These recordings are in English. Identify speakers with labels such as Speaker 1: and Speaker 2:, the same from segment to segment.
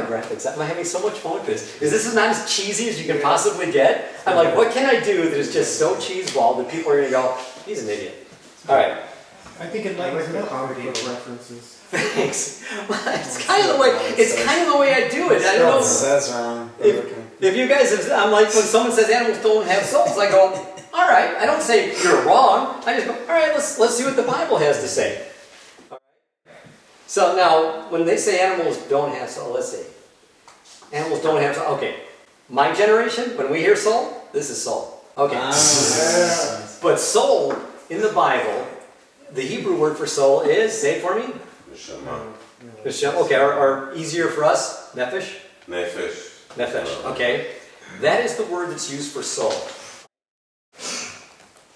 Speaker 1: graphics. I'm having so much fun with this. Is this not as cheesy as you can possibly get? I'm like, what can I do that is just so cheeseball that people are going to go, he's an idiot. All right.
Speaker 2: I think it lightens it up. Comedy references.
Speaker 1: Thanks. Well, it's kind of the way. It's kind of the way I do it. I don't know.
Speaker 3: That's wrong.
Speaker 1: If you guys have, I'm like when someone says animals don't have souls, I go, all right. I don't say you're wrong. I just go, all right. Let's see what the Bible has to say. All right. So now, when they say animals don't have soul, let's see. Animals don't have soul. Okay. My generation, when we hear soul, this is soul. Okay. But soul in the Bible, the Hebrew word for soul is, say it for me. Neshama. Okay, or easier for us, nephesh? Nefesh, okay. That is the word that's used for soul.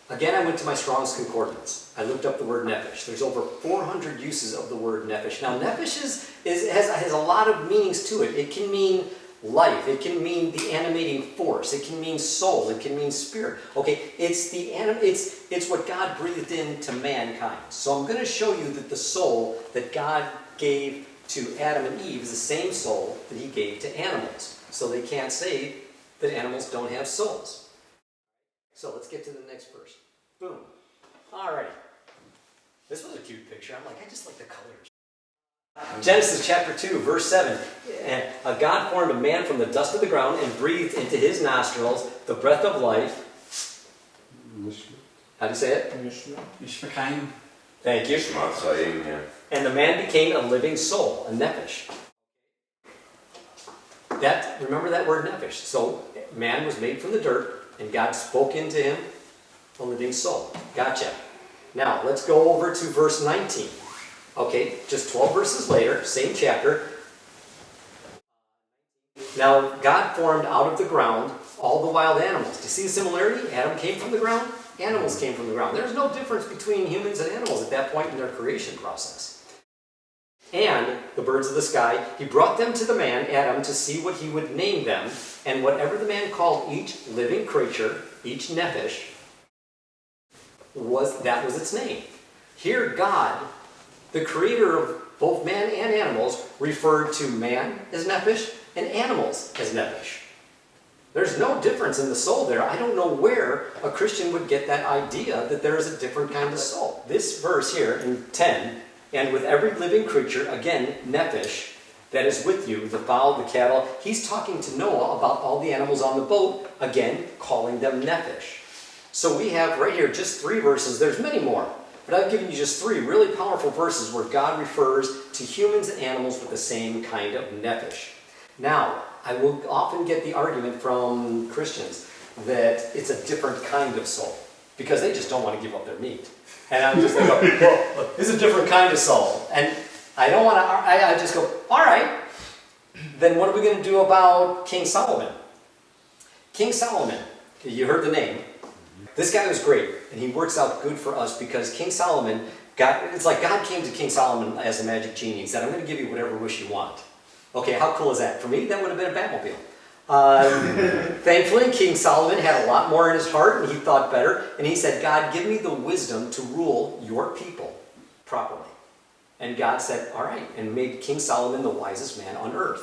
Speaker 1: Again, I went to my Strong's Concordance. I looked up the word nephesh. There's over 400 uses of the word nephesh. Now, nephesh has a lot of meanings to it. It can mean life. It can mean the animating force. It can mean soul. It can mean spirit. Okay, it's what God breathed into mankind. So I'm going to show you that the soul that God gave to Adam and Eve is the same soul that he gave to animals. So they can't say that animals don't have souls. So let's get to the next verse. Boom. Alrighty. This was a cute picture. I'm like, I just like the colors. Genesis chapter 2, verse 7. God formed a man from the dust of the ground and breathed into his nostrils the breath of life. How do you say it?
Speaker 2: Mishmakaim.
Speaker 1: Thank you. And the man became a living soul, a nephesh. Remember that word nephesh. So man was made from the dirt, and God spoke into him a living soul. Gotcha. Now let's go over to verse 19. Okay, just 12 verses later, same chapter. Now God formed out of the ground all the wild animals. Do you see the similarity? Adam came from the ground, animals came from the ground. There's no difference between humans and animals at that point in their creation process. And the birds of the sky, he brought them to the man, Adam, to see what he would name them. And whatever the man called each living creature, each nephesh, that was its name. Here God, the creator of both man and animals, referred to man as nephesh and animals as nephesh. There's no difference in the soul there. I don't know where a Christian would get that idea that there is a different kind of soul. This verse here in 10, and with every living creature, again, nephesh, that is with you, the fowl, the cattle, he's talking to Noah about all the animals on the boat, again, calling them nephesh. So we have right here just 3 verses. There's many more. But I've given you just 3 really powerful verses where God refers to humans and animals with the same kind of nephesh. Now, I will often get the argument from Christians that it's a different kind of soul because they just don't want to give up their meat. And I'm just like, well, it's a different kind of soul. And I don't want to, I just go, all right, then what are we going to do about King Solomon? King Solomon, you heard the name. This guy was great, and he works out good for us because King Solomon, it's like God came to King Solomon as a magic genie and said, I'm going to give you whatever wish you want. Okay, how cool is that? For me, that would have been a Batmobile. Thankfully, King Solomon had a lot more in his heart, and he thought better, and he said, God, give me the wisdom to rule your people properly. And God said, all right, and made King Solomon the wisest man on earth.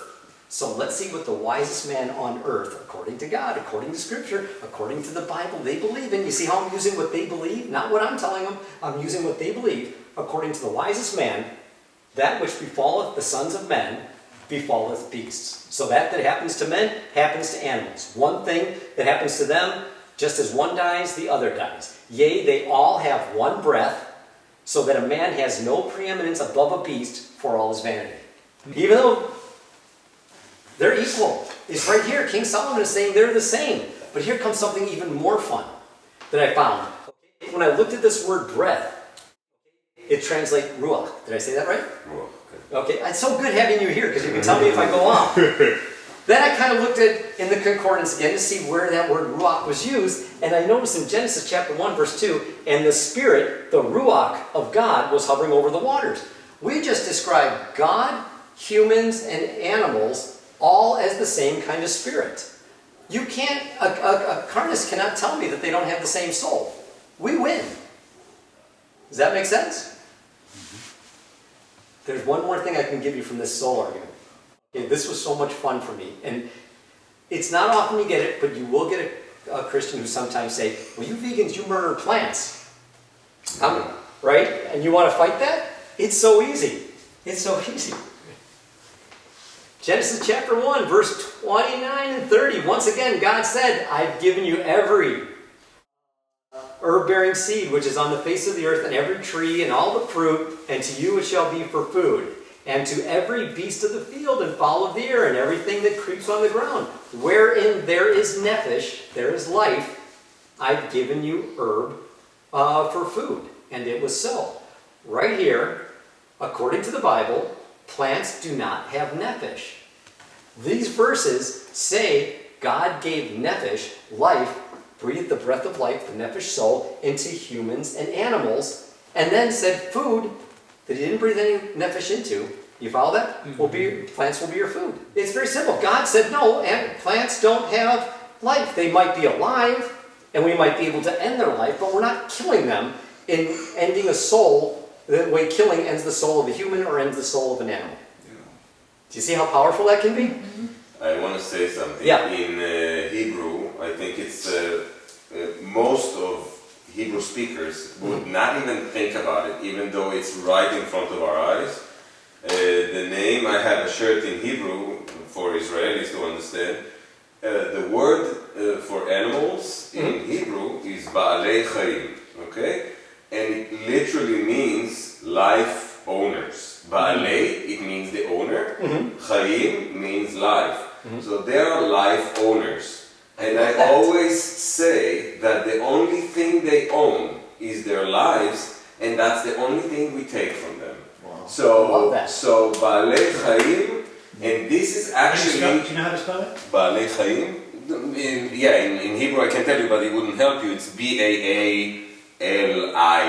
Speaker 1: So let's see what the wisest man on earth, according to God, according to Scripture, according to the Bible, they believe in. You see how I'm using what they believe? Not what I'm telling them. I'm using what they believe. According to the wisest man, that which befalleth the sons of men befalleth beasts. So that happens to men happens to animals. One thing that happens to them, just as one dies, the other dies. Yea, they all have one breath, so that a man has no preeminence above a beast for all his vanity. Even though they're equal. It's right here. King Solomon is saying they're the same. But here comes something even more fun that I found. When I looked at this word breath, it translates ruach. Did I say that right?
Speaker 3: Ruach.
Speaker 1: Okay. It's so good having you here because you can tell me if I go off. Then I kind of looked at in the concordance again to see where that word ruach was used. And I noticed in Genesis chapter 1 verse 2, and the spirit, the ruach of God was hovering over the waters. We just described God, humans, and animals all as the same kind of spirit. You can't, a carnist cannot tell me that they don't have the same soul. We win. Does that make sense? There's one more thing I can give you from this soul argument. Okay, this was so much fun for me. And it's not often you get it, but you will get a Christian who sometimes say, well, you vegans, you murder plants. Right? And you want to fight that? It's so easy. It's so easy. Genesis chapter 1, verse 29 and 30. Once again, God said, I've given you every herb-bearing seed which is on the face of the earth, and every tree and all the fruit, and to you it shall be for food. And to every beast of the field and fowl of the air, and everything that creeps on the ground, wherein there is nephesh, there is life, I've given you herb for food. And it was so. Right here, according to the Bible, plants do not have nephesh. These verses say God gave nephesh, life, breathed the breath of life, the nephesh soul, into humans and animals, and then said food that he didn't breathe any nephesh into, you follow that? Plants will be your food. It's very simple. God said no, and plants don't have life. They might be alive, and we might be able to end their life, but we're not killing them in ending a soul the way killing ends the soul of a human or ends the soul of an animal.
Speaker 3: Yeah.
Speaker 1: Do you see how powerful that can be?
Speaker 3: I want to say something.
Speaker 1: Yeah.
Speaker 3: In Hebrew, I think it's most of Hebrew speakers would not even think about it, even though it's right in front of our eyes. The name, I have a shirt in Hebrew for Israelis to understand. The word for animals in Hebrew is Ba'alei Chaim, okay? And it literally means life owners. Ba'alei, it means the owner. Chaim means life. So they are life owners. And I always say that the only thing they own is their lives, and that's the only thing we take from them.
Speaker 1: Wow.
Speaker 3: So Ba'alei Chaim, and this is actually...
Speaker 2: Do you know how to spell it?
Speaker 3: Ba'alei Chaim? In Hebrew I can tell you, but it wouldn't help you. It's Ba'ali,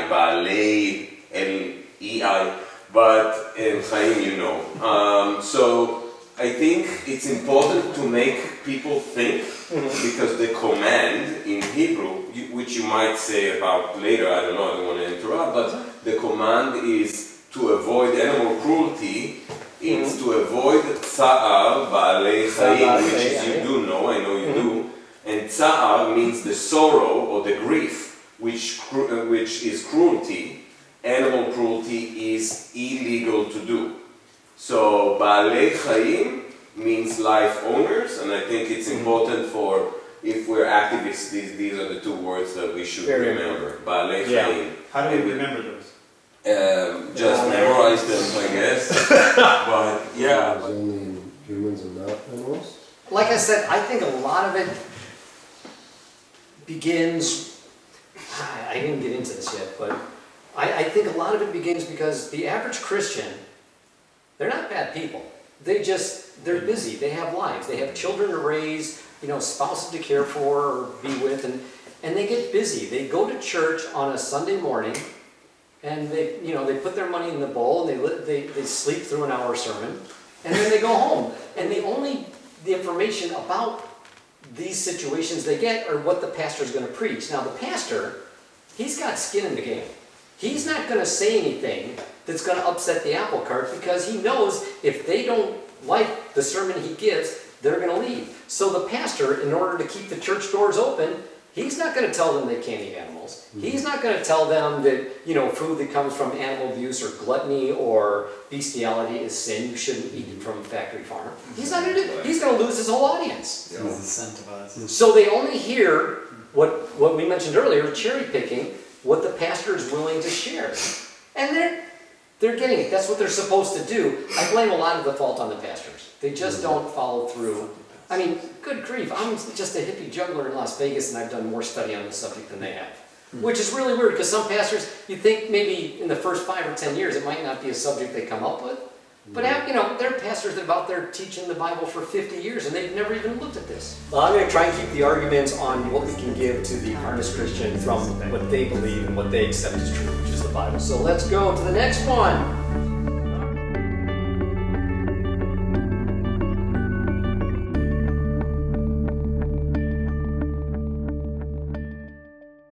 Speaker 3: Ba'alei, L-E-I, but Chaim you know. So I think it's important to make people think, because the command in Hebrew, which you might say about later, I don't know, I don't want to interrupt, but the command is to avoid animal cruelty. It's to avoid tsa'ar, ba'alei chayim, which is you do know, I know you do. And tsa'ar means the sorrow or the grief, which is cruelty. Animal cruelty is illegal to do. So ba'alei chayim means life owners, and I think it's important for, if we're activists, these are the two words that we should remember. Ba'alei chayim.
Speaker 2: How do we remember those?
Speaker 3: Just memorize them, I guess. But yeah.
Speaker 4: There's only humans and not animals?
Speaker 1: Like I said, I think a lot of it begins, I didn't get into this yet, but I think a lot of it begins because the average Christian, they're not bad people. They're busy, they have lives, they have children to raise, spouses to care for or be with, and they get busy. They go to church on a Sunday morning, and they put their money in the bowl, and they sleep through an hour sermon, and then they go home. And the information about these situations they get are what the pastor is going to preach. Now the pastor, he's got skin in the game. He's not going to say anything that's going to upset the apple cart, because he knows if they don't like the sermon he gives, they're going to leave. So the pastor, in order to keep the church doors open, he's not going to tell them they can't eat animals. He's not going to tell them that, food that comes from animal abuse or gluttony or bestiality is sin. You shouldn't eat it from a factory farm. He's not going to do that. He's going to lose his whole audience.
Speaker 2: He's incentivized.
Speaker 1: So they only hear what we mentioned earlier, cherry picking, what the pastor is willing to share. And they're getting it. That's what they're supposed to do. I blame a lot of the fault on the pastors. They just don't follow through. I mean, good grief, I'm just a hippie juggler in Las Vegas, and I've done more study on this subject than they have. Which is really weird, because some pastors, you think maybe in the first 5 or 10 years it might not be a subject they come up with. But there are pastors that are out there teaching the Bible for 50 years, and they've never even looked at this. Well, I'm going to try and keep the arguments on what we can give to the harness Christian from what they believe and what they accept as true, which is the Bible. So let's go to the next one.